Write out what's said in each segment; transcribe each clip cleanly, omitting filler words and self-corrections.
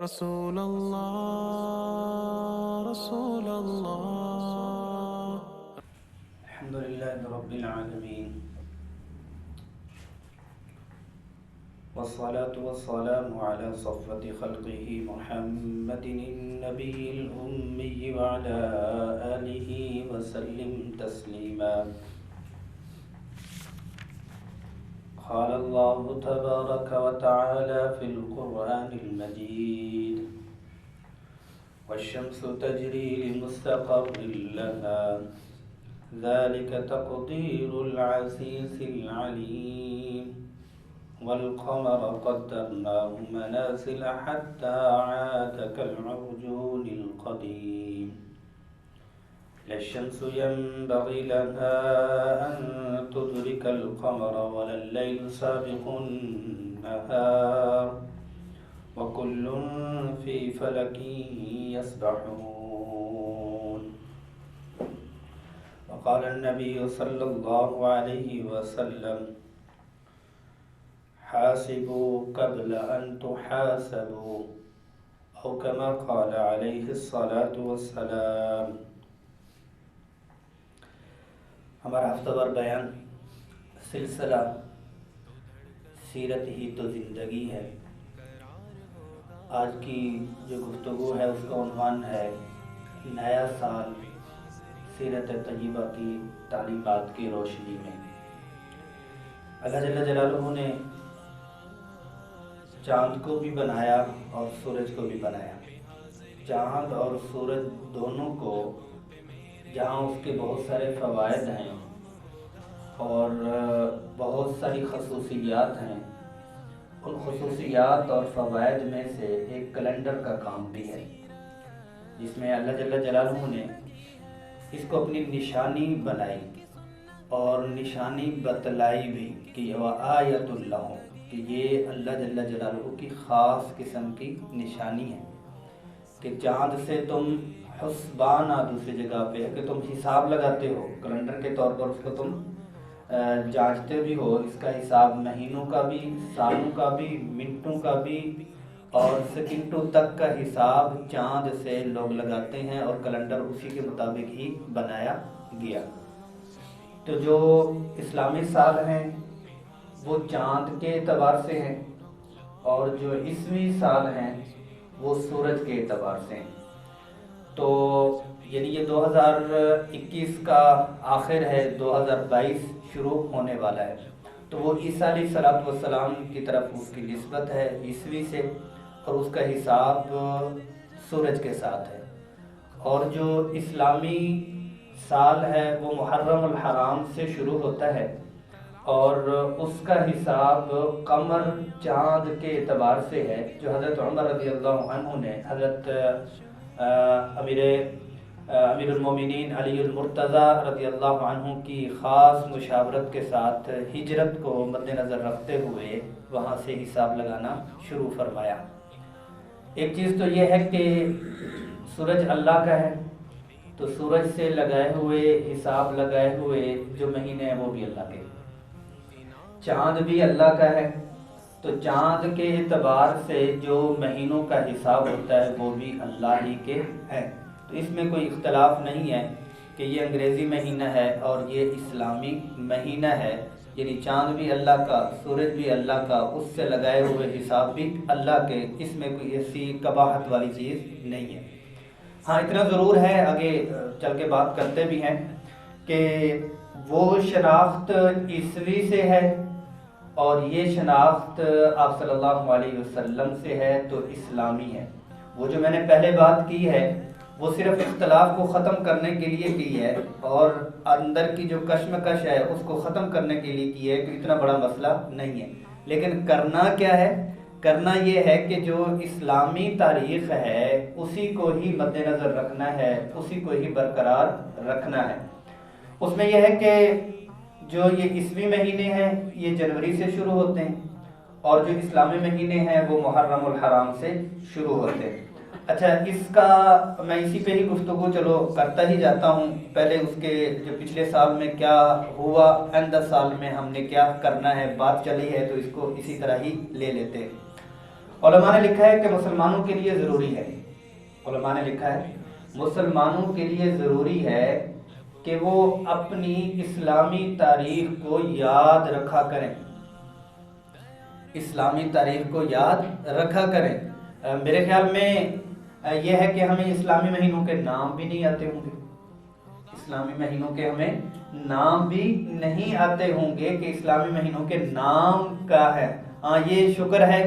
رسول الله رسول الله. الحمد لله رب العالمين، والصلاة والسلام على صفوة خلقه محمد النبي الأمي وعلى آله وسلم تسليما. قال الله تبارك وتعالى في القرآن المجيد: والشمس تجري لمستقر لها ذلك تقدير العزيز العليم. والقمر قدرناه منازل حتى عاد كالعرجون القديم. لا الشمس ينبغي لها أن تدرك القمر ولا الليل سابق النهار وكل في فلك يسبحون. وقال النبي صلى الله عليه وسلم: حاسبوا قبل أن تحاسبوا، أو كما قال عليه الصلاة والسلام. ہمارا ہفتہ وار بیان سلسلہ سیرت ہی تو زندگی ہے. آج کی جو گفتگو ہے اس کا عنوان ہے نیا سال سیرت طیبہ کی تعلیمات کی روشنی میں. اللہ جل جلالہ نے چاند کو بھی بنایا اور سورج کو بھی بنایا. چاند اور سورج دونوں کو جہاں اس کے بہت سارے فوائد ہیں اور بہت ساری خصوصیات ہیں، ان خصوصیات اور فوائد میں سے ایک کیلنڈر کا کام بھی ہے، جس میں اللہ جل جلالہ نے اس کو اپنی نشانی بنائی اور نشانی بتلائی بھی کہ وآیۃ اللہ، کہ یہ اللہ جل جلالہ کی خاص قسم کی نشانی ہے کہ چاند سے تم حسبانہ، دوسری جگہ پہ ہے کہ تم حساب لگاتے ہو، کیلنڈر کے طور پر اس کو تم جانچتے بھی ہو. اس کا حساب مہینوں کا بھی، سالوں کا بھی، منٹوں کا بھی اور سیکنڈوں تک کا حساب چاند سے لوگ لگاتے ہیں اور کیلنڈر اسی کے مطابق ہی بنایا گیا. تو جو اسلامی سال ہیں وہ چاند کے اعتبار سے ہیں اور جو عیسوی سال ہیں وہ سورج کے اعتبار سے ہیں. تو یعنی یہ 2021 کا آخر ہے، 2022 شروع ہونے والا ہے. تو وہ عیسیٰ علیہ السلام کی طرف اس کی نسبت ہے عیسوی سے، اور اس کا حساب سورج کے ساتھ ہے. اور جو اسلامی سال ہے وہ محرم الحرام سے شروع ہوتا ہے اور اس کا حساب قمر چاند کے اعتبار سے ہے، جو حضرت عمر رضی اللہ عنہ نے حضرت امیر المومنین علی المرتضی رضی اللہ عنہ کی خاص مشاورت کے ساتھ ہجرت کو مد نظر رکھتے ہوئے وہاں سے حساب لگانا شروع فرمایا. ایک چیز تو یہ ہے کہ سورج اللہ کا ہے، تو سورج سے لگائے ہوئے حساب لگائے ہوئے جو مہینے ہیں وہ بھی اللہ کے. چاند بھی اللہ کا ہے، تو چاند کے اعتبار سے جو مہینوں کا حساب ہوتا ہے وہ بھی اللہ ہی کے ہیں. تو اس میں کوئی اختلاف نہیں ہے کہ یہ انگریزی مہینہ ہے اور یہ اسلامی مہینہ ہے. یعنی چاند بھی اللہ کا، سورج بھی اللہ کا، اس سے لگائے ہوئے حساب بھی اللہ کے. اس میں کوئی ایسی قباحت والی چیز نہیں ہے. ہاں اتنا ضرور ہے، آگے چل کے بات کرتے بھی ہیں کہ وہ شناخت عیسوی سے ہے اور یہ شناخت آپ صلی اللہ علیہ وسلم سے ہے تو اسلامی ہے. وہ جو میں نے پہلے بات کی ہے وہ صرف اختلاف کو ختم کرنے کے لیے کی ہے اور اندر کی جو کشمکش ہے اس کو ختم کرنے کے لیے کی ہے کہ اتنا بڑا مسئلہ نہیں ہے. لیکن کرنا کیا ہے؟ کرنا یہ ہے کہ جو اسلامی تاریخ ہے اسی کو ہی مد نظر رکھنا ہے، اسی کو ہی برقرار رکھنا ہے. اس میں یہ ہے کہ جو یہ عیسوی مہینے ہیں یہ جنوری سے شروع ہوتے ہیں اور جو اسلامی مہینے ہیں وہ محرم الحرام سے شروع ہوتے ہیں. اچھا، اس کا میں اسی پہ ہی گفتگو چلو کرتا ہی جاتا ہوں. پہلے اس کے جو پچھلے سال میں کیا ہوا، آئندہ سال میں ہم نے کیا کرنا ہے، بات چلی ہے تو اس کو اسی طرح ہی لے لیتے. علماء نے لکھا ہے کہ مسلمانوں کے لیے ضروری ہے، علماء نے لکھا ہے مسلمانوں کے لیے ضروری ہے کہ وہ اپنی اسلامی تاریخ کو یاد رکھا کریں، اسلامی تاریخ کو یاد رکھا کریں۔ میرے خیال میں یہ ہے کہ ہمیں اسلامی مہینوں کے نام بھی نہیں آتے ہوں گے، اسلامی مہینوں کے ہمیں نام بھی نہیں آتے ہوں گے کہ اسلامی مہینوں کے نام کیا ہے۔ ہاں یہ شکر ہے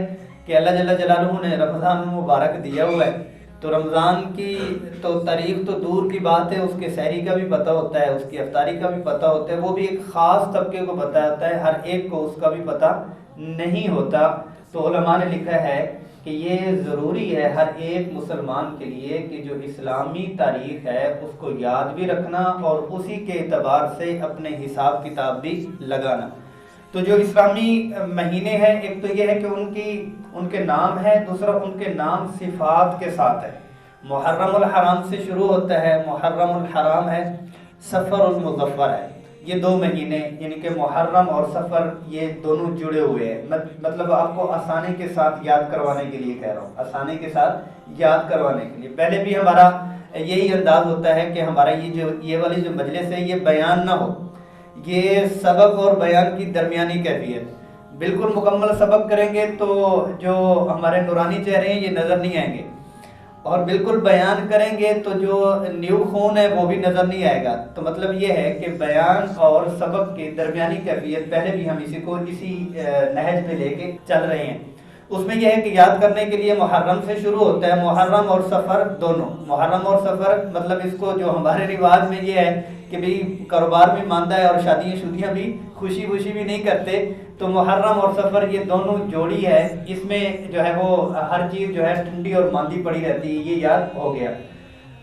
کہ اللہ جل جلالہ نے رمضان مبارک دیا ہوا ہے، تو رمضان کی تو تاریخ تو دور کی بات ہے، اس کے سحری کا بھی پتہ ہوتا ہے، اس کی افطاری کا بھی پتہ ہوتا ہے، وہ بھی ایک خاص طبقے کو پتہ ہوتا ہے، ہر ایک کو اس کا بھی پتہ نہیں ہوتا۔ تو علماء نے لکھا ہے کہ یہ ضروری ہے ہر ایک مسلمان کے لیے کہ جو اسلامی تاریخ ہے اس کو یاد بھی رکھنا اور اسی کے اعتبار سے اپنے حساب کتاب بھی لگانا۔ تو جو اسلامی مہینے ہیں، ایک تو یہ ہے کہ ان کے نام ہیں، دوسرا ان کے نام صفات کے ساتھ ہے۔ محرم الحرام سے شروع ہوتا ہے، محرم الحرام ہے، صفر المظفر ہے، یہ دو مہینے یعنی کہ محرم اور صفر یہ دونوں جڑے ہوئے ہیں، مطلب آپ کو آسانی کے ساتھ یاد کروانے کے لیے کہہ رہا ہوں، آسانی کے ساتھ یاد کروانے کے لیے۔ پہلے بھی ہمارا یہی انداز ہوتا ہے کہ ہمارا یہ والی جو مجلس ہے یہ بیان نہ ہو، یہ سبق اور بیان کی درمیانی کیفیت۔ بالکل مکمل سبق کریں گے تو جو ہمارے نورانی چہرے ہیں یہ نظر نہیں آئیں گے، اور بالکل بیان کریں گے تو جو نیو خون ہے وہ بھی نظر نہیں آئے گا۔ تو مطلب یہ ہے کہ بیان اور سبق کی درمیانی کیفیت، پہلے بھی ہم اسی نہج پہ لے کے چل رہے ہیں۔ اس میں یہ ہے کہ یاد کرنے کے لیے محرم سے شروع ہوتا ہے، محرم اور سفر دونوں، محرم اور سفر مطلب اس کو جو ہمارے رواج میں یہ ہے کہ بھئی کاروبار بھی ماندہ ہے اور شادیاں بھی خوشی بھی نہیں کرتے، تو محرم اور سفر یہ دونوں جوڑی ہے، اس میں جو ہے وہ ہر چیز جو ہے ٹھنڈی اور ماندی پڑی رہتی ہے، یہ یاد ہو گیا۔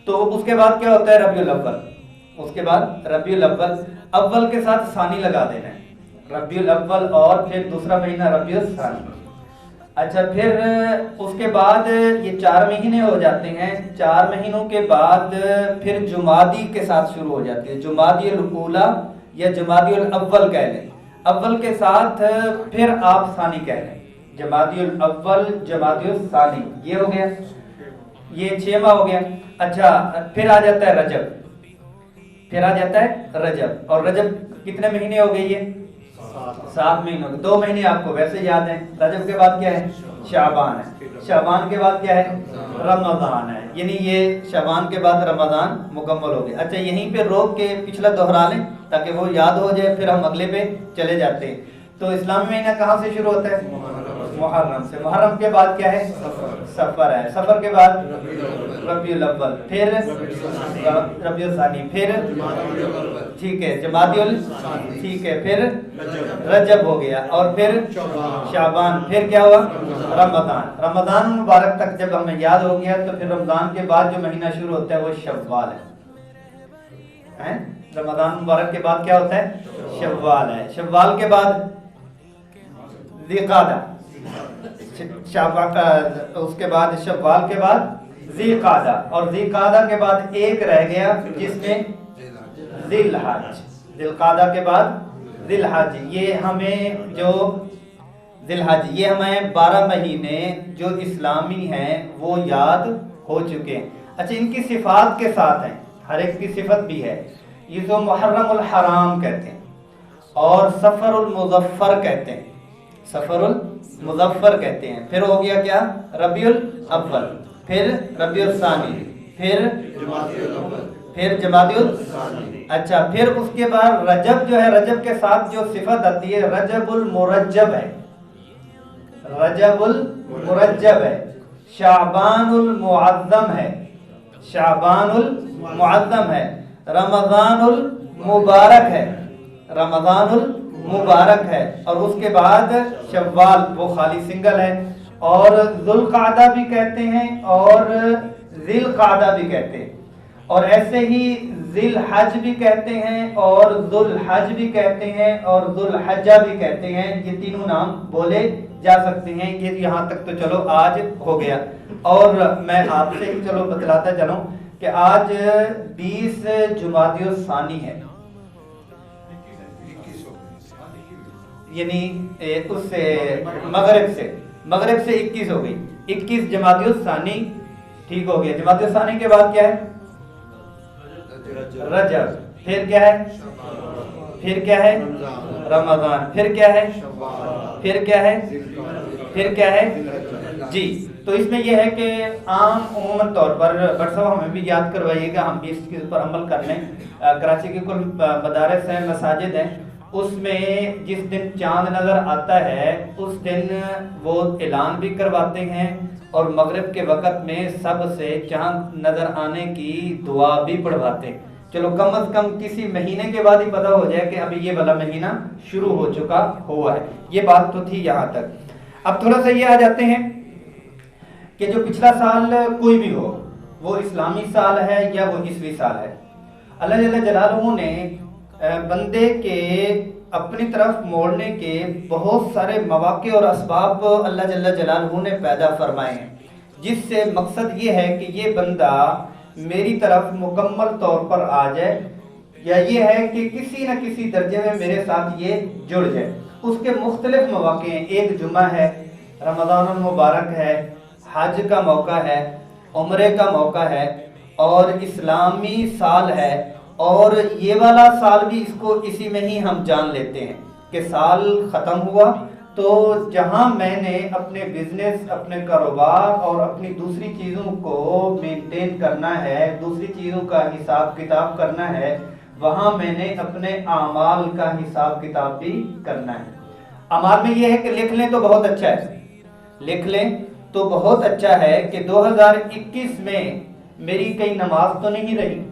تو اس کے بعد کیا ہوتا ہے؟ ربیع الاول، اس کے بعد ربیع الاول، اول کے ساتھ ثانی لگا دینا ہے، ربیع الاول اور پھر دوسرا مہینہ ربیع الثانی۔ اچھا پھر اس کے بعد یہ 4 مہینے ہو جاتے ہیں، 4 مہینوں کے بعد پھر جمادی کے ساتھ شروع ہو جاتی ہے، جمادی الاولی یا جمادی الاول کہہ لیں، اول کے ساتھ پھر آپ ثانی کہہ لیں، جمادی الاول جمادی الثانی، یہ ہو گیا، یہ 6واں ہو گیا۔ اچھا پھر آ جاتا ہے رجب، پھر آ جاتا ہے رجب، اور رجب کتنے مہینے ہو گئے؟ یہ 7 مہینوں، 2 مہینے آپ کو ویسے یاد ہیں۔ رجب کے بعد کیا ہے؟ شعبان ہے، شعبان کے بعد کیا ہے؟ رمضان ہے، یعنی یہ شعبان کے بعد رمضان مکمل ہو گیا۔ اچھا یہیں پہ روک کے پچھلا دوہرا لیں تاکہ وہ یاد ہو جائے، پھر ہم اگلے پہ چلے جاتے ہیں۔ تو اسلامی مہینہ کہاں سے شروع ہوتا ہے؟ محرم سے، محرم کے بعد کیا ہے؟ سفر ہے، سفر کے بعد ربیع الاول، پھر ربیع الثانی، پھر ٹھیک ہے جمادی ٹھیک ہے، پھر رجب ہو گیا، اور پھر شعبان، پھر کیا ہوا؟ رمضان۔ رمضان مبارک تک جب ہمیں یاد ہو گیا تو پھر رمضان کے بعد جو مہینہ شروع ہوتا ہے وہ شوال ہے۔ رمضان مبارک کے بعد کیا ہوتا ہے؟ شوال ہے، شوال کے بعد ذی قعدہ، شعبان کا، اس کے بعد شوال کے بعد ذی قعدہ، اور ذی قعدہ کے بعد ایک رہ گیا جس میں ذی الحج، ذی القعدہ کے بعد ذی الحج۔ یہ ہمیں جو ذی الحج، یہ ہمیں 12 مہینے جو اسلامی ہیں وہ یاد ہو چکے ہیں۔ اچھا ان کی صفات کے ساتھ ہیں، ہر ایک کی صفت بھی ہے۔ یہ تو محرم الحرام کہتے ہیں اور سفر المظفر کہتے ہیں، سفر المظفر کہتے ہیں۔ پھر ہو گیا کیا؟ ربیع الاول، پھر ربیع الثانی، پھر جمادی الثانی۔ اچھا پھر اس کے بعد رجب جو ہے، رجب کے ساتھ جو صفت آتی ہے رجب المرجب ہے، رجب المرجب ہے، شعبان المعظم ہے، شعبان المعظم ہے، رمضان المبارک ہے، رمضان المبارک ہے، اور اس کے بعد شوال وہ خالی سنگل ہے، اور ذوالقعدہ بھی کہتے ہیں اور ذی القعدہ بھی کہتے ہیں، اور ایسے ہی ذی الحج بھی کہتے ہیں اور ذوالحج بھی کہتے ہیں اور ذوالحجہ بھی کہتے ہیں۔ یہ تینوں نام بولے جا سکتے ہیں۔ یہ یہاں تک تو چلو آج ہو گیا، اور میں آپ سے ہی چلو بتلاتا چلوں کہ آج 20 جمادی الثانی ہے، یعنی اس سے مغرب سے 21 ہو گئی، 21 جمادی الثانی ٹھیک ہو گیا، جمادی الثانی کے بعد کیا ہے؟ رجب، پھر کیا ہے؟ پھر کیا ہے؟ رمضان، پھر کیا ہے؟ پھر کیا ہے؟ پھر کیا ہے؟ جی، تو اس میں یہ ہے کہ عام عموماً طور پر بٹ صاحب ہمیں بھی یاد کروائیے گا، ہم بھی اس کے پر عمل کر لیں۔ کراچی کے کل مدارس ہیں، مساجد ہیں، اس میں جس دن چاند نظر آتا ہے اس دن وہ اعلان بھی کرواتے ہیں اور مغرب کے وقت میں سب سے چاند نظر آنے کی دعا بھی پڑھواتے ہیں۔ چلو کم از کم کسی مہینے کے بعد ہی پتہ ہو جائے کہ ابھی یہ والا مہینہ شروع ہو چکا ہوا ہے۔ یہ بات تو تھی یہاں تک۔ اب تھوڑا سا یہ آ جاتے ہیں کہ جو پچھلا سال کوئی بھی ہو، وہ اسلامی سال ہے یا وہ عیسوی سال ہے، اللہ جل جلالہ نے بندے کے اپنی طرف موڑنے کے بہت سارے مواقع اور اسباب اللہ جل جلالہ نے پیدا فرمائے ہیں، جس سے مقصد یہ ہے کہ یہ بندہ میری طرف مکمل طور پر آ جائے، یا یہ ہے کہ کسی نہ کسی درجے میں میرے ساتھ یہ جڑ جائے۔ اس کے مختلف مواقع ہیں، ایک جمعہ ہے، رمضان المبارک ہے، حج کا موقع ہے، عمرے کا موقع ہے، اور اسلامی سال ہے، اور یہ والا سال بھی اس کو اسی میں ہی ہم جان لیتے ہیں کہ سال ختم ہوا تو جہاں میں نے اپنے بزنس، اپنے کاروبار اور اپنی دوسری چیزوں کو مینٹین کرنا ہے، دوسری چیزوں کا حساب کتاب کرنا ہے، وہاں میں نے اپنے اعمال کا حساب کتاب بھی کرنا ہے۔ اعمال میں یہ ہے کہ لکھ لیں تو بہت اچھا ہے، لکھ لیں تو بہت اچھا ہے کہ 2021 میں میری کئی نماز تو نہیں رہی،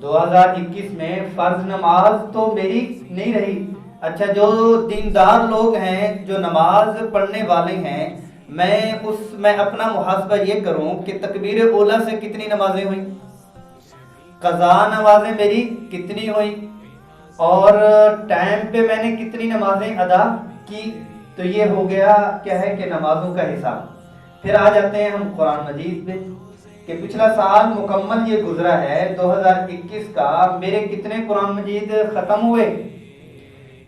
2021 میں فرض نماز تو میری نہیں رہی۔ اچھا، جو دیندار لوگ ہیں، جو نماز پڑھنے والے ہیں، میں اپنا محاسبہ یہ کروں کہ تکبیر اولیٰ سے کتنی نمازیں ہوئیں، قضا نمازیں میری کتنی ہوئیں، اور ٹائم پہ میں نے کتنی نمازیں ادا کی، تو یہ ہو گیا کیا ہے کہ نمازوں کا حساب۔ پھر آ جاتے ہیں ہم قرآن مجید پہ کہ پچھلا سال مکمل یہ گزرا ہے 2021 کا، میرے کتنے قرآن مجید ختم ہوئے،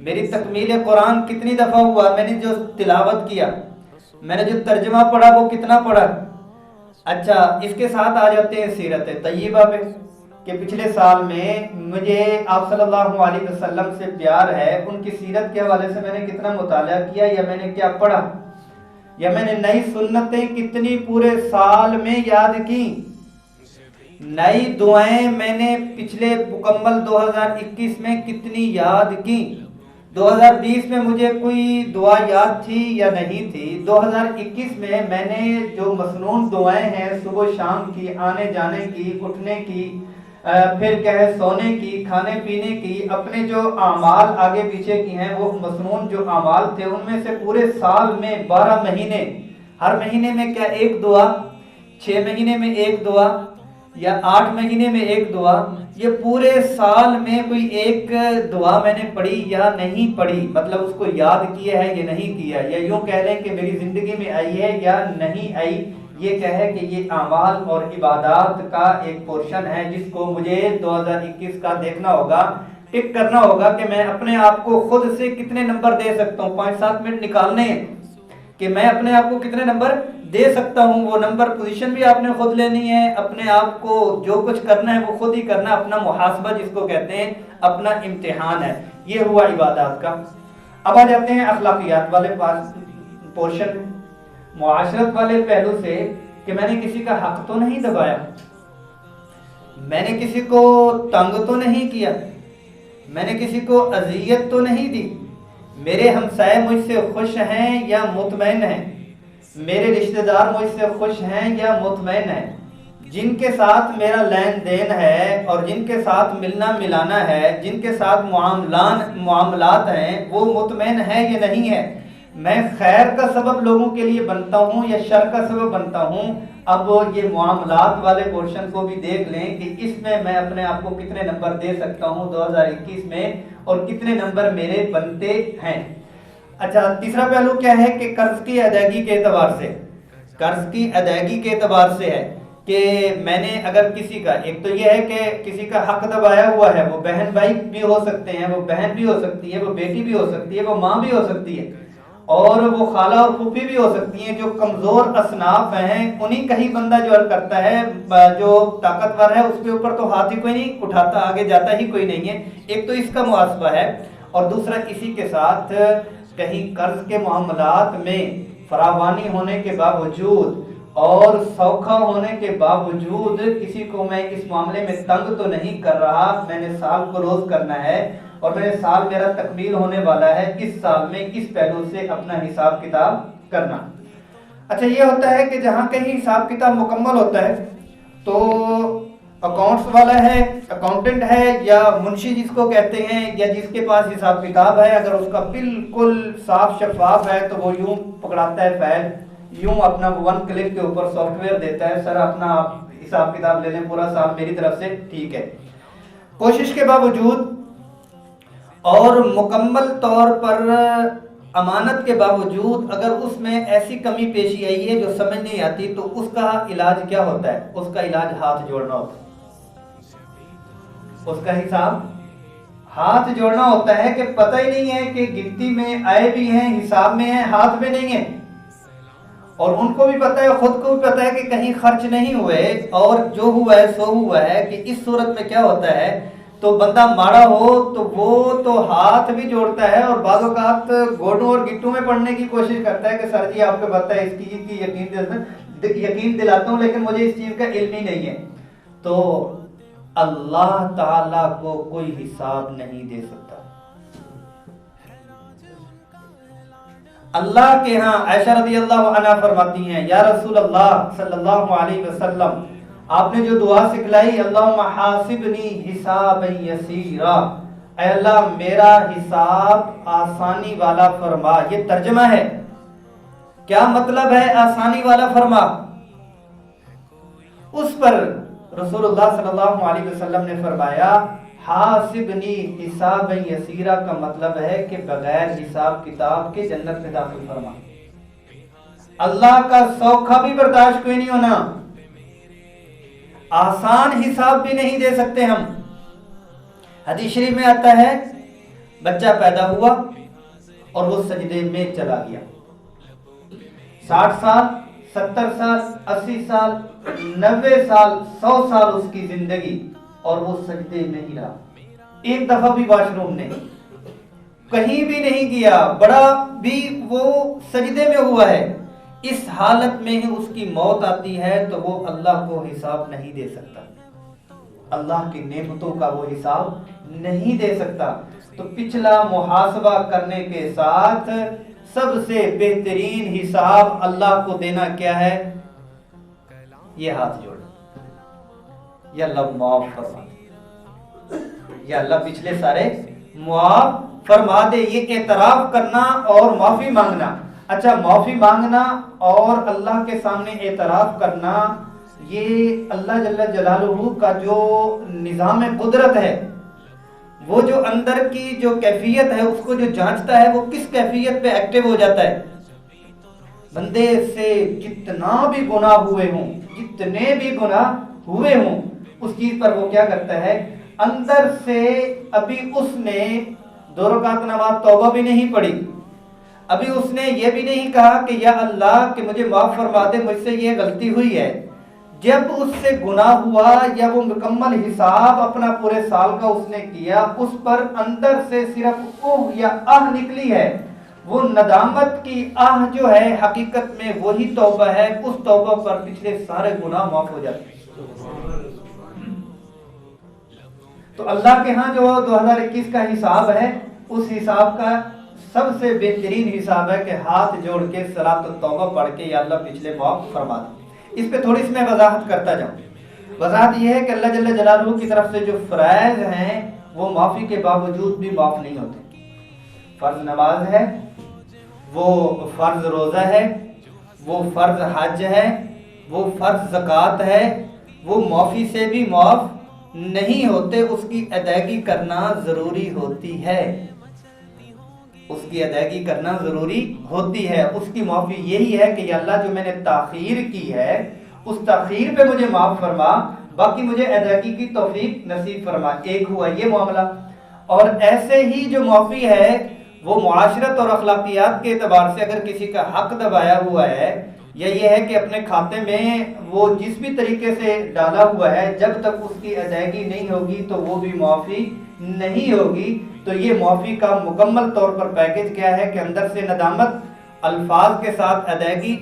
میری تکمیل قرآن کتنی دفعہ ہوا، میں نے جو تلاوت کیا، میں نے جو ترجمہ پڑھا وہ کتنا پڑھا۔ اچھا، اس کے ساتھ آ جاتے ہیں سیرت طیبہ پہ کہ پچھلے سال میں مجھے آپ صلی اللہ علیہ وسلم سے پیار ہے، ان کی سیرت کے حوالے سے میں نے کتنا مطالعہ کیا، یا میں نے کیا پڑھا، یا میں نے نئی سنتیں کتنی پورے سال میں یاد کی، نئی دعائیں میں نے پچھلے مکمل 2021 میں کتنی یاد کی، 2020 میں مجھے کوئی دعا یاد تھی یا نہیں تھی، 2021 میں میں نے جو مسنون دعائیں ہیں صبح شام کی، آنے جانے کی، اٹھنے کی، پھر کیا ہے سونے کی، کھانے پینے کی، اپنے جو اعمال آگے پیچھے کی ہیں وہ مسنون جو اعمال تھے، ان میں سے پورے سال میں 12 مہینے، ہر مہینے میں کیا ایک دعا، 6 مہینے میں ایک دعا، یا 8 مہینے میں ایک دعا، یہ پورے سال میں کوئی ایک دعا میں نے پڑھی یا نہیں پڑھی، مطلب اس کو یاد کیا ہے یا نہیں کیا، یا یوں کہہ لیں کہ میری زندگی میں آئی ہے یا نہیں آئی۔ یہ کیا ہے کہ یہ اعمال اور عبادات کا ایک پورشن ہے جس کو مجھے 2021 کا دیکھنا ہوگا، ٹک کرنا ہوگا کہ میں اپنے آپ کو خود سے کتنے نمبر دے سکتا ہوں، 5-7 منٹ نکالنے ہیں کہ میں اپنے آپ کو کتنے نمبر دے سکتا ہوں۔ وہ نمبر پوزیشن بھی آپ نے خود لینی ہے، اپنے آپ کو جو کچھ کرنا ہے وہ خود ہی کرنا، اپنا محاسبہ جس کو کہتے ہیں، اپنا امتحان ہے۔ یہ ہوا عبادات کا۔ اب آ جاتے ہیں اخلاقیات والے پورشن، معاشرت والے پہلو سے کہ میں نے کسی کا حق تو نہیں دبایا، میں نے کسی کو تنگ تو نہیں کیا، میں نے کسی کو اذیت تو نہیں دی، میرے ہمسائے مجھ سے خوش ہیں یا مطمئن ہیں، میرے رشتہ دار مجھ سے خوش ہیں یا مطمئن ہیں، جن کے ساتھ میرا لین دین ہے اور جن کے ساتھ ملنا ملانا ہے، جن کے ساتھ معاملات ہیں، وہ مطمئن ہیں یا نہیں ہے، میں خیر کا سبب لوگوں کے لیے بنتا ہوں یا شر کا سبب بنتا ہوں۔ اب یہ معاملات والے پورشن کو بھی دیکھ لیں کہ اس میں اپنے آپ کو کتنے نمبر دے سکتا ہوں 2021 میں، اور کتنے نمبر میرے بنتے ہیں۔ اچھا، تیسرا پہلو کیا ہے کہ قرض کی ادائیگی کے اعتبار سے، قرض کی ادائیگی کے اعتبار سے ہے کہ میں نے اگر کسی کا، ایک تو یہ ہے کہ کسی کا حق دبایا ہوا ہے، وہ بہن بھائی بھی ہو سکتے ہیں، وہ بہن بھی ہو سکتی ہے، وہ بیٹی بھی ہو سکتی ہے، وہ ماں بھی ہو سکتی ہے، اور وہ خالہ اور پھوپھی بھی ہو سکتی ہیں. جو کمزور اصناف ہیں انہیں کہیں بندہ جو کرتا ہے, جو طاقتور ہے اس کے اوپر تو ہاتھ ہی کوئی نہیں اٹھاتا, آگے جاتا ہی کوئی نہیں ہے. ایک تو اس کا محاسبہ ہے, اور دوسرا اسی کے ساتھ کہیں قرض کے معاملات میں فراوانی ہونے کے باوجود اور سوکھا ہونے کے باوجود کسی کو میں اس معاملے میں تنگ تو نہیں کر رہا. میں نے سال کو روز کرنا ہے اور میں سال میرا تکمیل ہونے والا ہے, اس سال میں کس پہلو سے اپنا حساب کتاب کرنا. اچھا یہ ہوتا ہے کہ جہاں کہیں حساب کتاب مکمل ہوتا ہے تو اکاؤنٹس والا ہے, اکاؤنٹنٹ ہے, یا منشی جس کو کہتے ہیں, یا جس کے پاس حساب کتاب ہے, اگر اس کا بالکل صاف شفاف ہے تو وہ یوں پکڑاتا ہے فائل, یوں اپنا ون کلک کے اوپر سافٹ ویئر دیتا ہے, سر اپنا آپ حساب کتاب لے لیں, پورا سال میری طرف سے ٹھیک ہے. کوشش کے باوجود اور مکمل طور پر امانت کے باوجود اگر اس میں ایسی کمی پیشی آئی ہے جو سمجھ نہیں آتی, تو اس کا علاج کیا ہوتا ہے؟ اس کا علاج ہاتھ جوڑنا ہوتا ہے. اس کا حساب ہاتھ جوڑنا ہوتا ہے کہ پتہ ہی نہیں ہے کہ گنتی میں آئے بھی ہیں, حساب میں ہیں, ہاتھ میں نہیں ہیں. اور ان کو بھی پتہ ہے, خود کو بھی پتہ ہے کہ کہیں خرچ نہیں ہوئے, اور جو ہوا ہے سو ہوا ہے. کہ اس صورت میں کیا ہوتا ہے, تو بندہ ماڑا ہو تو وہ تو ہاتھ بھی جوڑتا ہے, اور بعض اوقات گوڈوں اور گٹوں میں پڑھنے کی کوشش کرتا ہے کہ سر جی آپ کو پتہ ہے اس کی یقین دلاتا ہوں, لیکن مجھے اس چیز کا علم ہی نہیں ہے. تو اللہ تعالیٰ کو کوئی حساب نہیں دے سکتا. اللہ کے ہاں عائشہ رضی اللہ عنہ فرماتی ہیں, یا رسول اللہ صلی اللہ علیہ وسلم, آپ نے جو دعا سکھلائی, اللہم حاسبنی حسابا یسیرا, اے اللہ میرا حساب آسانی والا فرما. یہ ترجمہ ہے. کیا مطلب ہے آسانی والا فرما؟ اس پر رسول اللہ صلی اللہ علیہ وسلم نے فرمایا, حاسبنی حسابا یسیرا کا مطلب ہے کہ بغیر حساب کتاب کے جنت میں داخل فرما. اللہ کا سوکھا بھی برداشت کوئی نہیں ہونا, آسان حساب بھی نہیں دے سکتے ہم. حدیث شریف میں آتا ہے بچہ پیدا ہوا اور وہ سجدے میں چلا گیا. 60 سال 70 سال 80 سال 90 سال 100 سال اس کی زندگی, اور وہ سجدے میں ہی رہا. ایک دفعہ بھی واش روم نہیں, کہیں بھی نہیں گیا, بڑا بھی وہ سجدے میں ہوا ہے. اس حالت میں ہی اس کی موت آتی ہے تو وہ اللہ کو حساب نہیں دے سکتا, اللہ کی نعمتوں کا وہ حساب نہیں دے سکتا. تو پچھلا محاسبہ کرنے کے ساتھ سب سے بہترین حساب اللہ کو دینا کیا ہے؟ یہ ہاتھ جوڑنا, یا اللہ معاف فرما دے, یا اللہ پچھلے سارے معاف فرما دے. یہ اعتراف کرنا اور معافی مانگنا. اچھا, معافی مانگنا اور اللہ کے سامنے اعتراف کرنا, یہ اللہ جل جلالہ کا جو نظام قدرت ہے, وہ جو اندر کی جو کیفیت ہے اس کو جو جانچتا ہے, وہ کس کیفیت پہ ایکٹیو ہو جاتا ہے. بندے سے جتنا بھی گناہ ہوئے ہوں, جتنے بھی گناہ ہوئے ہوں, اس چیز پر وہ کیا کرتا ہے, اندر سے ابھی اس نے 2 رکعت نماز توبہ بھی نہیں پڑھی, ابھی اس نے یہ بھی نہیں کہا کہ یا اللہ کہ مجھے معاف فرما دے, مجھ سے یہ غلطی ہوئی ہے. جب اس سے گناہ ہوا یا وہ مکمل حساب اپنا پورے سال کا اس نے کیا, اس پر اندر سے صرف اوہ یا آہ نکلی ہے. وہ ندامت کی آہ جو ہے حقیقت میں وہی توبہ ہے. اس توبہ پر پچھلے سارے گناہ معاف ہو جاتے ہیں. تو اللہ کے ہاں جو 2021 کا حساب ہے, اس حساب کا سب سے بہترین حساب ہے کہ ہاتھ جوڑ کے صلاۃ التوبہ پڑھ کے یا اللہ پچھلے معاف فرما دے. اس پہ تھوڑی سی میں وضاحت کرتا جاؤں. وضاحت یہ ہے کہ اللہ جل جلالہ کی طرف سے جو فرائض ہیں وہ معافی کے باوجود بھی معاف نہیں ہوتے. فرض نماز ہے, وہ فرض روزہ ہے, وہ فرض حج ہے, وہ فرض زکوٰۃ ہے, وہ معافی سے بھی معاف نہیں ہوتے. اس کی ادائیگی کرنا ضروری ہوتی ہے, اس کی ادائیگی کرنا ضروری ہوتی ہے. اس کی معافی یہی ہے کہ یا اللہ جو میں نے تاخیر کی ہے اس تاخیر پہ مجھے معاف فرما, باقی مجھے ادائیگی کی توفیق نصیب فرما. ایک ہوا یہ معاملہ. اور ایسے ہی جو معافی ہے وہ معاشرت اور اخلاقیات کے اعتبار سے اگر کسی کا حق دبایا ہوا ہے یا یہ ہے کہ اپنے کھاتے میں وہ جس بھی طریقے سے ڈالا ہوا ہے جب تک اس کی ادائیگی نہیں ہوگی تو وہ بھی معافی نہیں ہوگی، تو یہ معافی کا مکمل طور پر پیکج کیا ہے کہ اندر سے ندامت، الفاظ کے ساتھ ادائیگی،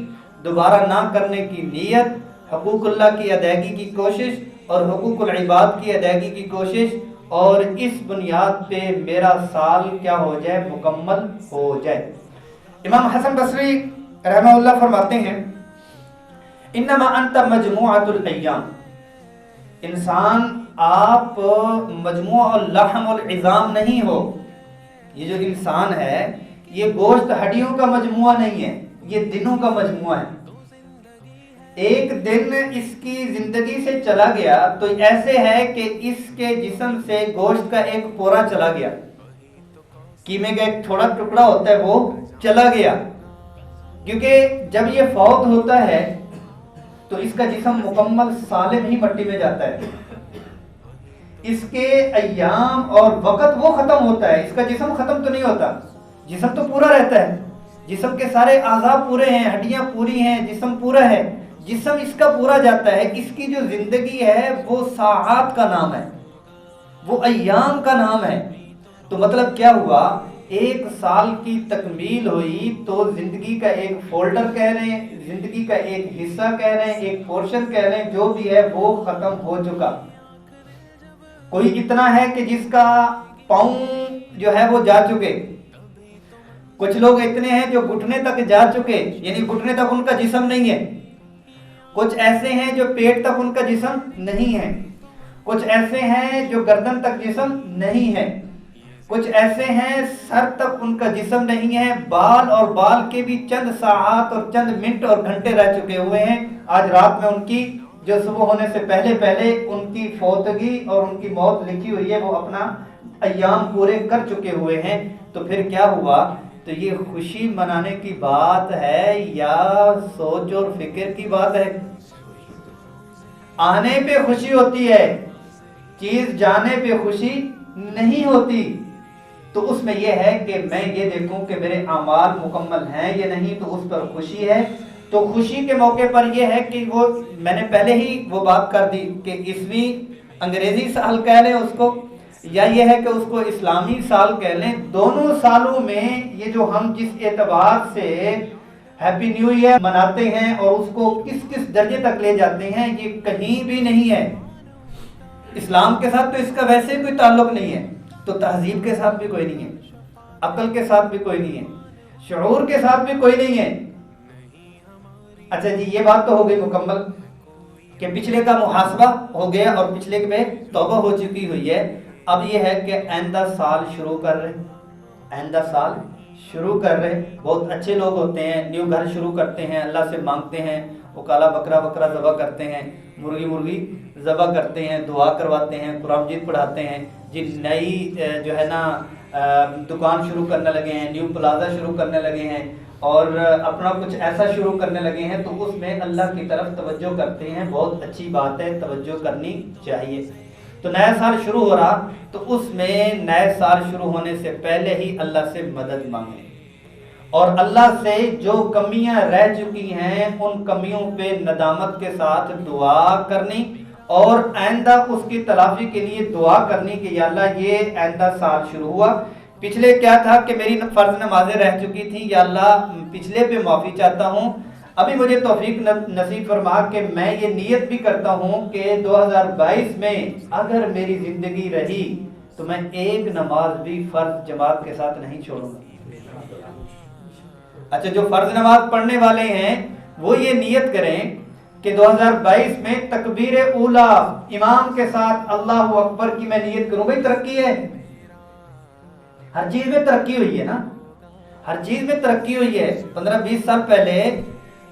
دوبارہ نہ کرنے کی نیت، حقوق اللہ کی ادائیگی کی کوشش اور حقوق العباد کی ادائیگی کی کوشش، اور اس بنیاد پہ میرا سال کیا ہو جائے، مکمل ہو جائے۔ امام حسن بصری رحمہ اللہ فرماتے ہیں انما انت مجموعۃ الایام، انسان آپ مجموعہ اللحم والعظام نہیں ہو، یہ جو انسان ہے یہ گوشت ہڈیوں کا مجموعہ نہیں ہے، یہ دنوں کا مجموعہ ہے۔ ایک دن اس کی زندگی سے چلا گیا تو ایسے ہے کہ اس کے جسم سے گوشت کا ایک پورا چلا گیا، قیمے کا ایک تھوڑا ٹکڑا ہوتا ہے وہ چلا گیا، کیونکہ جب یہ فوت ہوتا ہے تو اس کا جسم مکمل سالم ہی مٹی میں جاتا ہے، اس کے ایام اور وقت وہ ختم ہوتا ہے، اس کا جسم ختم تو نہیں ہوتا، جسم تو پورا رہتا ہے، جسم کے سارے اعضاء پورے ہیں، ہڈیاں پوری ہیں، جسم پورا ہے، جسم اس کا پورا جاتا ہے، اس کی جو زندگی ہے وہ ساعات کا نام ہے، وہ ایام کا نام ہے۔ تو مطلب کیا ہوا، ایک سال کی تکمیل ہوئی تو زندگی کا ایک فولڈر کہہ رہے ہیں، زندگی کا ایک حصہ کہہ رہے ہیں، ایک پورشن کہہ رہے ہیں، جو بھی ہے وہ ختم ہو چکا۔ کوئی اتنا ہے کہ جس کا پاؤں جو ہے وہ جا چکے، کچھ لوگ اتنے ہیں جو گھٹنے تک جا چکے، یعنی گھٹنے تک ان کا جسم نہیں ہے، کچھ ایسے ہیں جو پیٹ تک ان کا جسم نہیں ہے، کچھ ایسے ہیں جو گردن تک جسم نہیں ہے، کچھ ایسے ہیں سر تک ان کا جسم نہیں ہے، بال اور بال کے بھی چند ساعات اور چند منٹ اور گھنٹے رہ چکے ہوئے ہیں، آج رات میں ان کی جو صبح ہونے سے پہلے پہلے ان کی فوتگی اور ان کی موت لکھی ہوئی ہے، وہ اپنا ایام پورے کر چکے ہوئے ہیں۔ تو پھر کیا ہوا، تو یہ خوشی منانے کی بات ہے یا سوچ اور فکر کی بات ہے؟ آنے پہ خوشی ہوتی ہے، چیز جانے پہ خوشی نہیں ہوتی۔ تو اس میں یہ ہے کہ میں یہ دیکھوں کہ میرے اعمال مکمل ہیں یا نہیں، تو اس پر خوشی ہے۔ تو خوشی کے موقع پر یہ ہے کہ وہ میں نے پہلے ہی وہ بات کر دی کہ عیسویں انگریزی سال کہہ لیں اس کو، یا یہ ہے کہ اس کو اسلامی سال کہہ لیں، دونوں سالوں میں یہ جو ہم جس اعتبار سے ہیپی نیو ایئر مناتے ہیں اور اس کو کس کس درجے تک لے جاتے ہیں، یہ کہیں بھی نہیں ہے۔ اسلام کے ساتھ تو اس کا ویسے کوئی تعلق نہیں ہے، تو تہذیب کے ساتھ بھی کوئی نہیں ہے، عقل کے ساتھ بھی کوئی نہیں ہے، شعور کے ساتھ بھی کوئی نہیں ہے۔ اچھا جی، یہ بات تو ہو گئی مکمل کہ پچھلے کا محاسبہ ہو گیا اور پچھلے میں توبہ ہو چکی ہوئی ہے۔ اب یہ ہے کہ آئندہ سال شروع کر رہے، آئندہ سال شروع کر رہے۔ بہت اچھے لوگ ہوتے ہیں، نیو گھر شروع کرتے ہیں، اللہ سے مانگتے ہیں، وہ کالا بکرا ذبح کرتے ہیں، مرغی ذبح کرتے ہیں، دعا کرواتے ہیں، قرآن مجید پڑھاتے ہیں، جن نئی جو ہے نا دکان شروع کرنے لگے ہیں، نیو پلازا شروع کرنے لگے ہیں اور اپنا کچھ ایسا شروع کرنے لگے ہیں، تو اس میں اللہ کی طرف توجہ کرتے ہیں، بہت اچھی بات ہے، توجہ کرنی چاہیے۔ تو نیا سال شروع ہو رہا، تو اس میں نئے سال شروع ہونے سے پہلے ہی اللہ سے مدد مانگیں اور اللہ سے جو کمیاں رہ چکی ہیں ان کمیوں پہ ندامت کے ساتھ دعا کرنی اور آئندہ اس کی تلافی کے لیے دعا کرنی کہ یا اللہ یہ آئندہ سال شروع ہوا، پچھلے کیا تھا کہ میری فرض نمازیں رہ چکی تھیں، یا اللہ پچھلے پہ معافی چاہتا ہوں، ابھی مجھے توفیق نصیب فرما کہ میں یہ نیت بھی کرتا ہوں کہ 2022 میں اگر میری زندگی رہی تو میں ایک نماز بھی فرض جماعت کے ساتھ نہیں چھوڑوں گا۔ اچھا، جو فرض نماز پڑھنے والے ہیں وہ یہ نیت کریں کہ 2022 میں تکبیر اولا امام کے ساتھ اللہ اکبر کی میں نیت کروں۔ بھائی ترقی ہے، ہر چیز میں ترقی ہوئی ہے نا، ہر چیز میں ترقی ہوئی ہے۔ 15-20 سال پہلے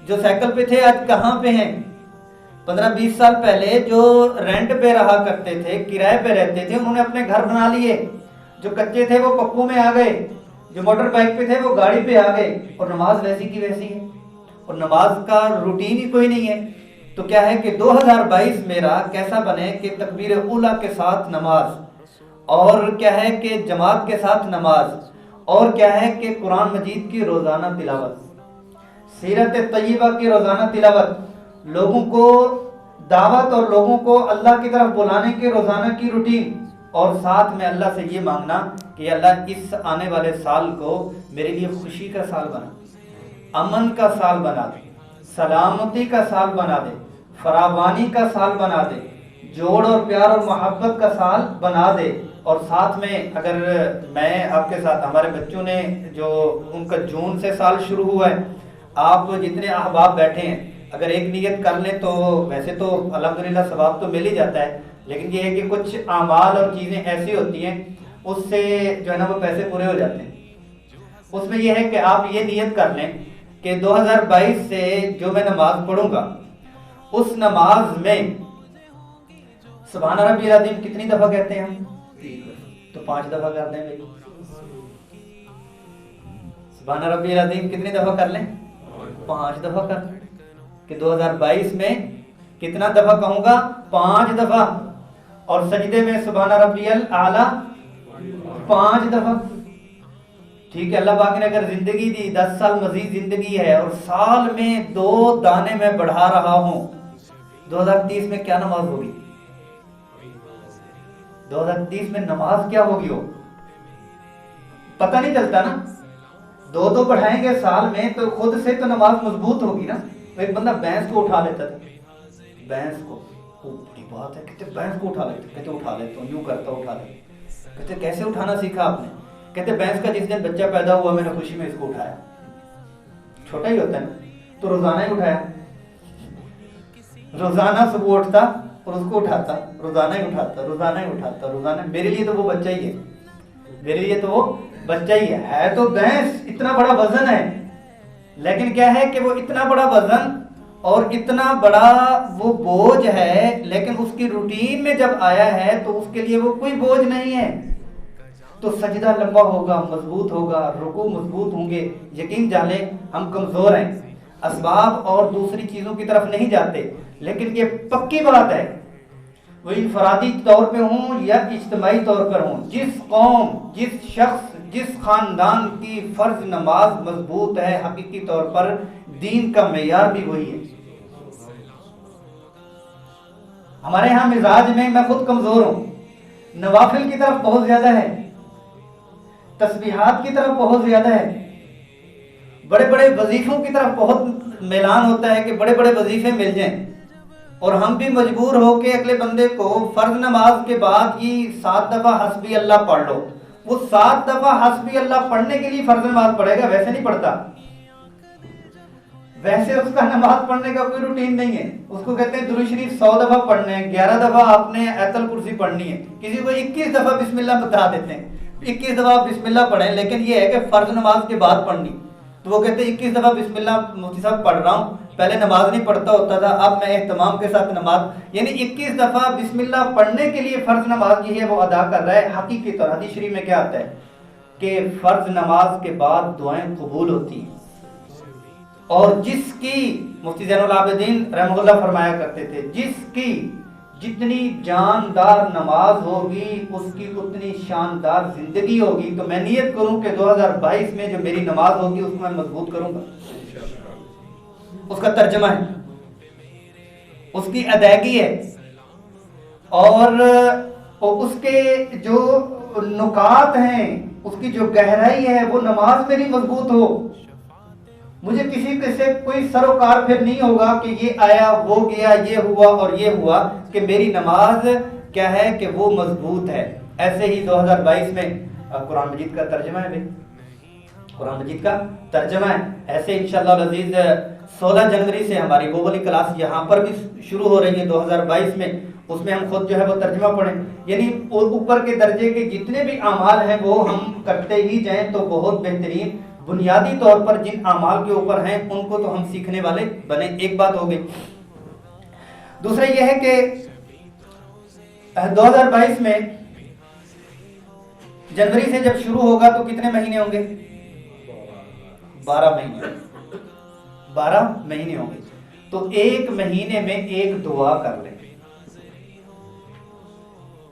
جو سائیکل پہ تھے آج کہاں پہ ہیں؟ 15-20 سال پہلے جو رینٹ پہ رہا کرتے تھے، کرائے پہ رہتے تھے، انہوں نے اپنے گھر بنا لیے، جو کچے تھے وہ پکوں میں آ گئے، جو موٹر بائک پہ تھے وہ گاڑی پہ آ گئے، اور نماز ویسی کی ویسی ہے، اور نماز کا روٹین ہی کوئی نہیں ہے۔ تو کیا ہے کہ 2022 میرا کیسا بنے کہ تکبیر اولا کے ساتھ نماز، اور کیا ہے کہ جماعت کے ساتھ نماز، اور کیا ہے کہ قرآن مجید کی روزانہ تلاوت، سیرت طیبہ کی روزانہ تلاوت، لوگوں کو دعوت اور لوگوں کو اللہ کی طرف بلانے کی روزانہ کی روٹین، اور ساتھ میں اللہ سے یہ مانگنا کہ اللہ اس آنے والے سال کو میرے لیے خوشی کا سال بنا، امن کا سال بنا دے، سلامتی کا سال بنا دے، فراوانی کا سال بنا دے، جوڑ اور پیار اور محبت کا سال بنا دے۔ اور ساتھ میں اگر میں آپ کے ساتھ، ہمارے بچوں نے جو ان کا جون سے سال شروع ہوا ہے، آپ جتنے احباب بیٹھے ہیں اگر ایک نیت کر لیں تو ویسے تو الحمدللہ ثواب تو مل ہی جاتا ہے، لیکن یہ ہے کہ کچھ اعمال اور چیزیں ایسی ہوتی ہیں اس سے جو ہے نا وہ پیسے پورے ہو جاتے ہیں۔ اس میں یہ ہے کہ آپ یہ نیت کر لیں کہ 2022 سے جو میں نماز پڑھوں گا اس نماز میں سبحان ربی العظیم کتنی دفعہ کہتے ہیں ہم؟ تو 5 دفعہ کر دیں بھائی۔ سبحان ربی العظیم کتنی دفعہ کر لیں؟ 5 دفعہ کر لیں کہ 2022 میں کتنا دفعہ کہوں گا؟ 5 دفعہ۔ اور سجدے میں سبحان ربی الاعلیٰ 5 دفعہ۔ ٹھیک ہے، اللہ پاک نے اگر زندگی دی، 10 سال مزید زندگی ہے اور سال میں 2 دانے میں بڑھا رہا ہوں، 2030 میں کیا نماز ہوگی؟ 2030 میں نماز کیا ہوگی؟ ہو پتہ نہیں چلتا نا، 2 بڑھائیں گے سال میں تو خود سے تو نماز مضبوط ہوگی نا۔ ایک بندہ بھینس کو اٹھا لیتا تھا، بھینس کو، بڑی بات ہے، کہتے بھینس کو اٹھا لیتے، کہتے اٹھا لیتا ہوں، یوں کرتا اٹھا لیتا، کہتے کیسے اٹھانا سیکھا آپ نے؟ کہتے بھینس کا جس دن بچہ پیدا ہوا میں نے خوشی میں اس کو اٹھایا، چھوٹا ہی ہوتا ہے نا، تو روزانہ ہی اٹھایا، روزانہ صبح اٹھتا اور اس کو اٹھاتا، روزانہ ہی اٹھاتا، روزانہ ہی اٹھاتا، روزانہ۔ میرے لیے تو وہ بچہ ہی ہے، میرے لیے تو وہ بچہ ہی ہے تو بھینس اتنا بڑا وزن ہے، لیکن کیا ہے کہ وہ اتنا بڑا وزن اور اتنا بڑا وہ بوجھ ہے، لیکن اس کی روٹین میں جب آیا ہے تو اس کے لیے وہ کوئی بوجھ نہیں ہے۔ تو سجدہ لمبا ہوگا، مضبوط ہوگا، رکوع مضبوط ہوں گے۔ یقین جانیں ہم کمزور ہیں، اسباب اور دوسری چیزوں کی طرف نہیں جاتے، لیکن یہ پکی بات ہے، وہ انفرادی طور پہ ہوں یا اجتماعی طور پر ہوں، جس قوم، جس شخص، جس خاندان کی فرض نماز مضبوط ہے، حقیقی طور پر دین کا معیار بھی وہی ہے۔ ہمارے ہاں مزاج میں میں خود کمزور ہوں، نوافل کی طرف بہت زیادہ ہے، تسبیحات کی طرف بہت زیادہ ہے، بڑے بڑے وظیفوں کی طرف بہت میلان ہوتا ہے کہ بڑے بڑے وظیفے مل جائیں، اور ہم بھی مجبور ہو کے اگلے بندے کو فرض نماز کے بعد یہ 7 دفعہ حسبی اللہ پڑھ لو، وہ 7 دفعہ حسبی اللہ پڑھنے کے لیے فرض نماز پڑھے گا، ویسے نہیں پڑھتا، ویسے اس کا نماز پڑھنے کا کوئی روٹین نہیں ہے۔ اس کو کہتے ہیں درود شریف 100 دفعہ پڑھنے ہیں، 11 دفعہ آپ نے آیت الکرسی پڑھنی ہے، کسی کو 21 دفعہ بسم اللہ بتا دیتے ہیں، 21 دفعہ بسم اللہ پڑھیں، لیکن یہ ہے کہ فرض نماز کے بعد پڑھنی، تو وہ کہتے ہیں 21 دفعہ بسم اللہ مفتی صاحب پڑھ رہا ہوں، پہلے نماز نہیں پڑھتا ہوتا تھا، اب میں اہتمام کے ساتھ نماز، یعنی 21 دفعہ بسم اللہ پڑھنے کے لیے فرض نماز یہ ہے وہ ادا کر رہا ہے۔ حقیقی طور حدیث شریف میں کیا آتا ہے کہ فرض نماز کے بعد دعائیں قبول ہوتی ہیں، اور جس کی، مفتی زین العابدین رحمہ اللہ فرمایا کرتے تھے، جس کی جتنی جاندار نماز ہوگی اس کی اتنی شاندار زندگی ہوگی۔ تو میں نیت کروں کہ 2022 میں جو میری نماز ہوگی اس کو میں مضبوط کروں گا، اس کا ترجمہ ہے، اس کی ادائیگی ہے، اور اس کے جو نکات ہیں، اس کی جو گہرائی ہے، وہ نماز میری مضبوط ہو، مجھے کسی سے کوئی سروکار پھر نہیں ہوگا کہ یہ آیا وہ گیا، یہ ہوا اور یہ ہوا، کہ میری نماز کیا ہے کہ وہ مضبوط ہے۔ ایسے ہی 2022 میں قرآن مجید کا ترجمہ ہے، قرآن مجید کا ترجمہ ہے، ایسے انشاءاللہ العزیز 16 جنوری سے ہماری وہ والی کلاس یہاں پر بھی شروع ہو رہی ہے 2022 میں، اس میں ہم خود جو ہے وہ ترجمہ پڑھیں، یعنی اوپر کے درجے کے جتنے بھی اعمال ہیں وہ ہم کرتے ہی جائیں تو بہت بہترین۔ بنیادی طور پر جن اعمال کے اوپر ہیں ان کو تو ہم سیکھنے والے بنے، ایک بات ہو گئی۔ دوسرا یہ ہے کہ 2022 میں جنوری سے جب شروع ہوگا تو کتنے مہینے ہوں گے؟ 12 مہینے، 12 مہینے ہوں گے، تو ایک مہینے میں ایک دعا کر لیں،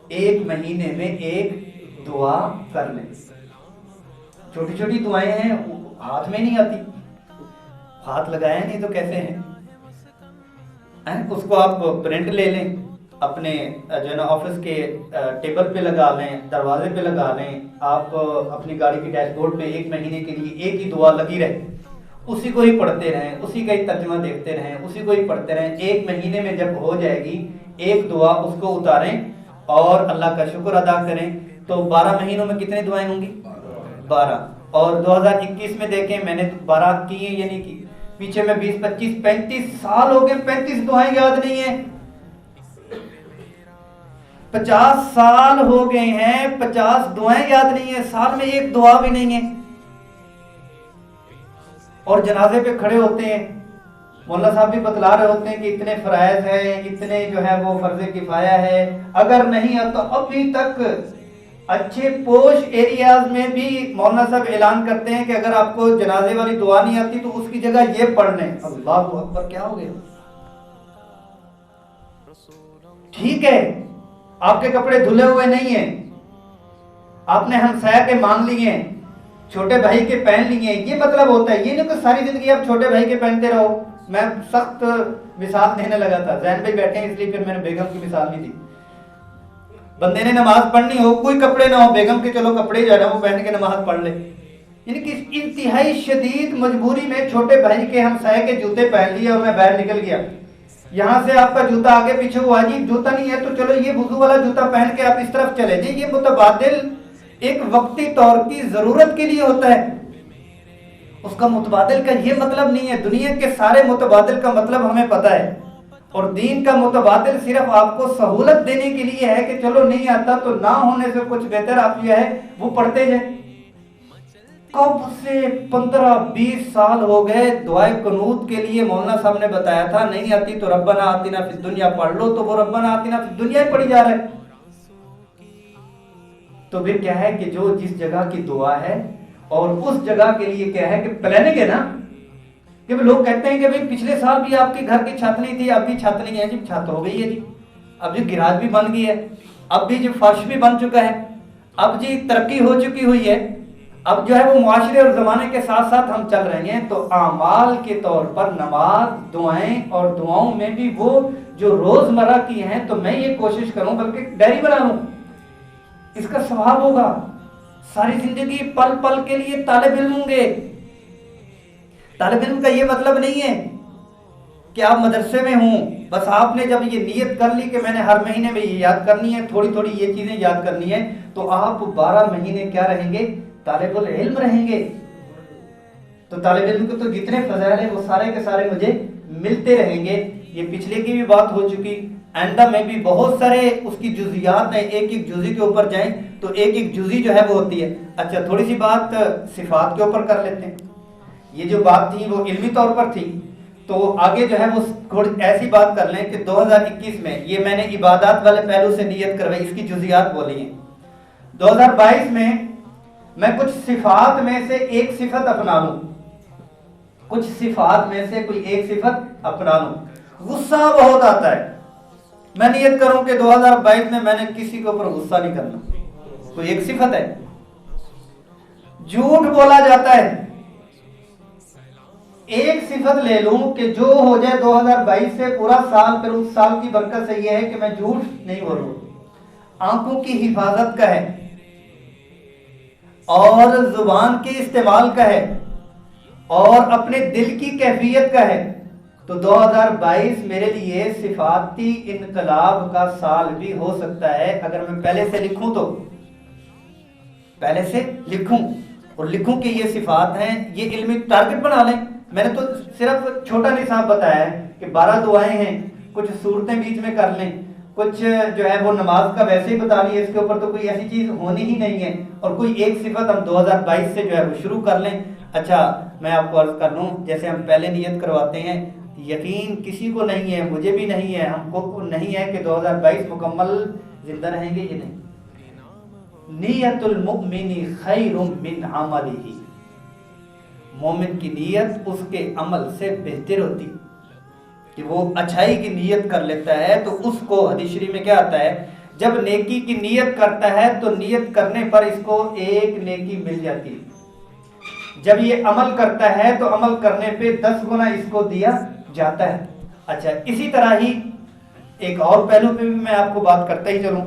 ایک مہینے میں ایک دعا کر لیں۔ چھوٹی چھوٹی دعائیں ہیں ہاتھ میں نہیں آتی، ہاتھ لگایا نہیں تو کیسے ہیں؟ اس کو آپ پرنٹ لے لیں، اپنے جو ہے نا آفس کے ٹیبل پہ لگا لیں، دروازے پہ لگا لیں، آپ اپنی گاڑی کی ڈیش بورڈ پہ 1 مہینے کے لیے ایک ہی دعا لگی رہے، اسی کو ہی پڑھتے رہیں، اسی کا ہی ترجمہ دیکھتے رہیں، اسی کو ہی پڑھتے رہیں. 1 مہینے میں جب ہو جائے گی ایک دعا اس کو اتاریں اور اللہ کا شکر ادا کریں، تو 12 مہینوں میں کتنے دعائیں ہوں گی؟ 12. اور 2021 میں دیکھیں میں نے 12 کی ہیں یا نہیں کی؟ پیچھے میں 20 25 35 سال ہو گئے، 35 دعائیں یاد نہیں ہیں. 50 سال ہو گئے ہیں، 50 دعائیں یاد نہیں ہیں، سال میں ایک دعا بھی نہیں ہے. اور جنازے پہ کھڑے ہوتے ہیں، مولانا صاحب بھی بتلا رہے ہوتے ہیں کہ اتنے فرائض ہیں، اتنے جو ہے وہ فرض کفایہ ہے. اگر نہیں ہے تو ابھی تک اچھے پوش ایریاز میں بھی مولانا صاحب اعلان کرتے ہیں کہ اگر آپ کو جنازے والی دعا نہیں آتی تو اس کی جگہ یہ پڑھ لیں. اللہ اکبر، کیا ہو گیا؟ ٹھیک ہے آپ کے کپڑے دھلے ہوئے نہیں ہیں، آپ نے ہمسایہ کے مانگ لیے ہیں، چھوٹے بھائی کے پہن لیے ہیں، یہ مطلب ہوتا ہے؟ یہ نہیں کہ ساری زندگی آپ چھوٹے بھائی کے پہنتے رہو. میں سخت مثال دینے لگا تھا، ذہن پہ بیٹھے ہیں اس لیے پھر میں نے بیگم کی مثال نہیں دی. بندے نے نماز پڑھنی ہو، کوئی کپڑے نہ ہو، بیگم کے چلو کپڑے جو ہے وہ پہن کے نماز پڑھ لے. یعنی کہ انتہائی شدید مجبوری میں چھوٹے بھائی کے ہمسائے کے جوتے پہن لیے اور میں باہر نکل گیا. یہاں سے آپ کا جوتا آگے پیچھے ہوا، جی جوتا نہیں ہے تو چلو یہ وضو والا جوتا پہن کے آپ اس طرف چلے جی. یہ متبادل ایک وقتی طور کی ضرورت کے لیے ہوتا ہے، اس کا متبادل کا یہ مطلب نہیں ہے. دنیا کے سارے متبادل کا مطلب ہمیں پتہ ہے، اور دین کا متبادل صرف آپ کو سہولت دینے کے لیے ہے کہ چلو نہیں آتا تو نہ ہونے سے کچھ بہتر آپ جو ہے وہ پڑھتے جائیں. کب سے 15-20 سال ہو گئے دعائے قنوت کے لیے مولانا صاحب نے بتایا تھا نہیں آتی تو ربنا آتنا فی الدنیا پڑھ لو، تو وہ ربنا آتنا فی الدنیا ہی پڑھی جا رہا ہے. تو پھر کیا ہے کہ جو جس جگہ کی دعا ہے اور اس جگہ کے لیے کیا ہے کہ پلاننگ ہے نا. کہ لوگ کہتے ہیں کہ بھئی پچھلے سال بھی آپ کے گھر کی چھت نہیں تھی، اب بھی چھت نہیں ہے. جی چھت ہو گئی ہے جی، اب جی گراج بھی بن گئی ہے، اب بھی جی فرش بھی بن چکا ہے، اب جی ترقی ہو چکی ہوئی ہے، اب جو ہے وہ معاشرے اور زمانے کے ساتھ ساتھ ہم چل رہے ہیں. تو اعمال کے طور پر نماز، دعائیں اور دعاؤں میں بھی وہ جو روزمرہ کی ہیں تو میں یہ کوشش کروں بلکہ ڈائری بنا لوں، اس کا ثواب ہوگا. ساری زندگی پل پل کے لیے طالب علم ہوں گے. طالب علم کا یہ مطلب نہیں ہے کہ آپ مدرسے میں ہوں، بس آپ نے جب یہ نیت کر لی کہ میں نے ہر مہینے میں یہ یاد کرنی ہے، تھوڑی تھوڑی یہ چیزیں یاد کرنی ہے، تو آپ 12 مہینے کیا رہیں گے؟ طالب العلم رہیں گے. تو طالب علم کو تو جتنے فضائل ہیں وہ سارے کے سارے مجھے ملتے رہیں گے. یہ پچھلے کی بھی بات ہو چکی، آئندہ میں بھی بہت سارے اس کی جزیات ہیں، ایک ایک جزی کے اوپر جائیں تو ایک ایک جزی جو ہے وہ ہوتی ہے. اچھا تھوڑی سی بات صفات کے اوپر کر لیتے ہیں. یہ جو بات تھی وہ علمی طور پر تھی، تو آگے جو ہے وہ تھوڑی ایسی بات کر لیں کہ 2021 میں یہ میں نے عبادات والے پہلو سے نیت کروائی، اس کی جزیات بولی ہیں. 2022 میں میں کچھ صفات میں سے ایک صفت اپنا لوں، کچھ صفات میں سے کوئی ایک صفت اپنا لوں. غصہ بہت آتا ہے، میں نیت کروں کہ 2022 میں نے کسی کے اوپر غصہ نہیں کرنا، کوئی ایک صفت ہے. جھوٹ بولا جاتا ہے، ایک صفت لے لوں کہ جو ہو جائے 2022 سے پورا سال، پھر اس سال کی برکت سے یہ ہے کہ میں جھوٹ نہیں بولوں. آنکھوں کی حفاظت کا ہے اور زبان کے استعمال کا ہے اور اپنے دل کی کیفیت کا ہے. تو 2022 میرے لیے صفاتی انقلاب کا سال بھی ہو سکتا ہے اگر میں پہلے سے لکھوں، تو پہلے سے لکھوں اور لکھوں کہ یہ صفات ہیں. یہ علمی ٹارگٹ بنا لیں. میں نے تو صرف چھوٹا نصاب بتایا ہے کہ 12 دعائیں ہیں، کچھ صورتیں بیچ میں کر لیں، کچھ جو ہے وہ نماز کا ویسے ہی بتا لیے، اس کے اوپر تو کوئی ایسی چیز ہونی ہی نہیں ہے، اور کوئی ایک صفت ہم 2022 سے جو ہے وہ شروع کر لیں. اچھا میں آپ کو عرض کر لوں، جیسے ہم پہلے نیت کرواتے ہیں، یقین کسی کو نہیں ہے، مجھے بھی نہیں ہے، ہم کو نہیں ہے کہ 2022 مکمل زندہ رہیں گے. یہ نہیں. نیت المؤمن خیر من عملہ، مومن کی نیت اس کے عمل سے بہتر ہوتی کہ وہ اچھائی کی نیت کر لیتا ہے تو اس کو حدیث شریف میں کیا آتا ہے، جب نیکی کی نیت کرتا ہے تو نیت کرنے پر اس کو ایک نیکی مل جاتی ہے. جب یہ عمل کرتا ہے تو عمل کرنے پہ 10 گنا اس کو دیا جاتا ہے. اچھا اسی طرح ہی ایک اور پہلو پہ بھی میں آپ کو بات کرتا ہی چلوں،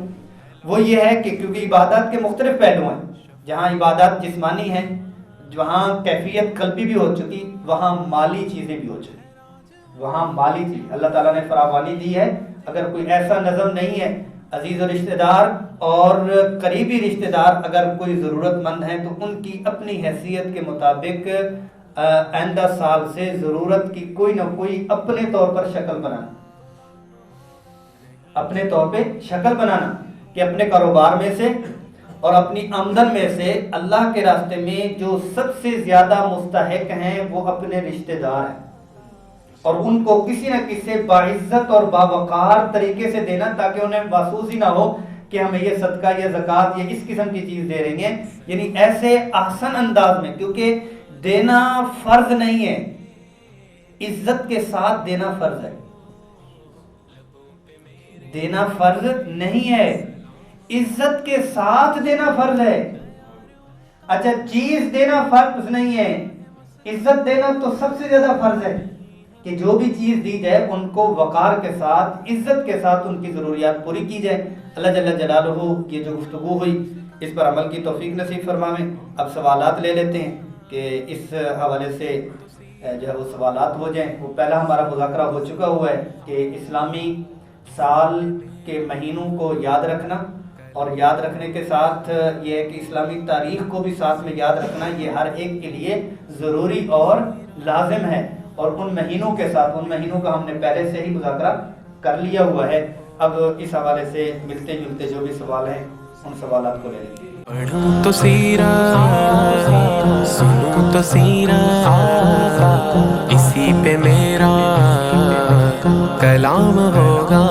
وہ یہ ہے کہ کیونکہ عبادات کے مختلف پہلو ہیں، جہاں عبادات جسمانی ہیں، جہاں کیفیت قلبی بھی ہو چکی، وہاں مالی چیزیں بھی ہو چکی. وہاں مالی چیز اللہ تعالیٰ نے فراوانی دی ہے. اگر کوئی ایسا نظم نہیں ہے، عزیز و رشتہ دار اور قریبی رشتہ دار اگر کوئی ضرورت مند ہیں تو ان کی اپنی حیثیت کے مطابق آئندہ سال سے ضرورت کی کوئی نہ کوئی اپنے طور پر شکل بنانا، اپنے طور پہ شکل بنانا کہ اپنے کاروبار میں سے اور اپنی آمدن میں سے اللہ کے راستے میں جو سب سے زیادہ مستحق ہیں وہ اپنے رشتہ دار ہیں، اور ان کو کسی نہ کسی باعزت اور باوقار طریقے سے دینا تاکہ انہیں محسوس ہی نہ ہو کہ ہمیں یہ صدقہ یا زکوٰۃ یا اس قسم کی چیز دے رہی ہیں. یعنی ایسے احسن انداز میں، کیونکہ دینا فرض نہیں ہے، عزت کے ساتھ دینا فرض ہے. دینا فرض نہیں ہے، عزت کے ساتھ دینا فرض ہے. اچھا چیز دینا فرض نہیں ہے، عزت دینا تو سب سے زیادہ فرض ہے کہ جو بھی چیز دی جائے ان کو وقار کے ساتھ، عزت کے ساتھ ان کی ضروریات پوری کی جائے. اللہ جل جلالہ یہ جو گفتگو ہوئی اس پر عمل کی توفیق نصیب فرمائے. اب سوالات لے لیتے ہیں کہ اس حوالے سے جو ہے وہ سوالات ہو جائیں. وہ پہلا ہمارا مذاکرہ ہو چکا ہوا ہے کہ اسلامی سال کے مہینوں کو یاد رکھنا، اور یاد رکھنے کے ساتھ یہ ہے کہ اسلامی تاریخ کو بھی ساتھ میں یاد رکھنا، یہ ہر ایک کے لیے ضروری اور لازم ہے. اور ان مہینوں کے ساتھ، ان مہینوں کا ہم نے پہلے سے ہی مذاکرہ کر لیا ہوا ہے. اب اس حوالے سے ملتے جلتے جو بھی سوال ہیں ان سوالات کو لے لیں گے. پڑھوں تو سیرت، سنوں تو سیرت، اسی پہ میرا کلام ہوگا.